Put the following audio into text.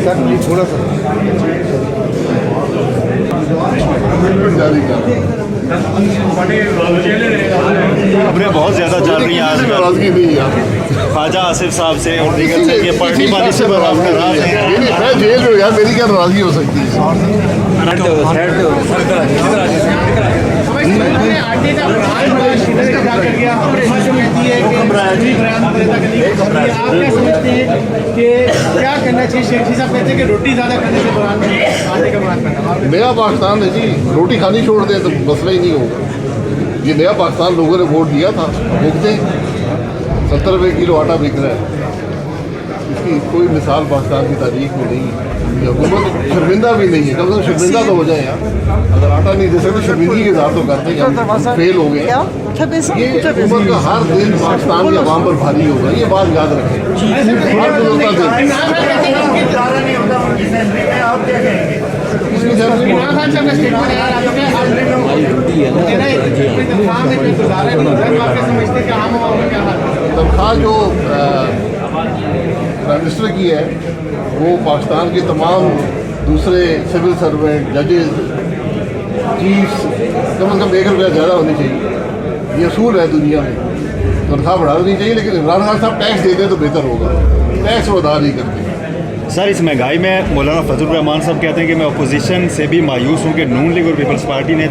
Sir please थोड़ा सा खबरें बहुत ज़्यादा चल रही हैं आजकल नाराजगी नहीं है ख्वाजा आसिफ साहब से और दीगर से कि पार्टी वाली से बराबर नाराज हैं। मैं जेल में हूँ यार, मेरी क्या नाराजगी हो सकती है। क्या करना चाहिए? शेख जी साहब कहते हैं कि रोटी ज़्यादा खाने से बुरान आटे का बुरान करना। नया पाकिस्तान है जी, रोटी खानी छोड़ दें तो मसला ही नहीं होगा। ये नया पाकिस्तान लोगों ने वोट दिया था, भुगते 70 रुपये किलो आटा बिक रहा है। इसकी कोई मिसाल पाकिस्तान की तारीख में नहीं है। ये हुकूमत शर्मिंदा भी नहीं है, कम से कम शर्मिंदा तो हो जाए यार। अगर आटा नहीं दे सकते शर्मिंदगी के साथ तो करते हैं, हम फेल हो गए। ये हुकूमत का हर दिन पाकिस्तान के अवाम पर भारी होगा, ये बात याद रखें। हर गुजरता दिन इसकी सैलरी तनख्वाह जो प्राइम मिनिस्टर की है वो पाकिस्तान के तमाम दूसरे सिविल सर्वेंट, जजेस, चीफ्स कम से कम ₹1 ज़्यादा होनी चाहिए। ये असूल है दुनिया में। तनख्वाह बढ़ा देनी चाहिए, लेकिन इमरान खान साहब टैक्स दे दें तो बेहतर होगा। टैक्स वो अदा नहीं करते। सर इस महंगाई में मौलाना फजल रहमान साहब कहते हैं कि मैं अपोजिशन से भी मायूस हूँ कि नून लीग और पीपल्स पार्टी ने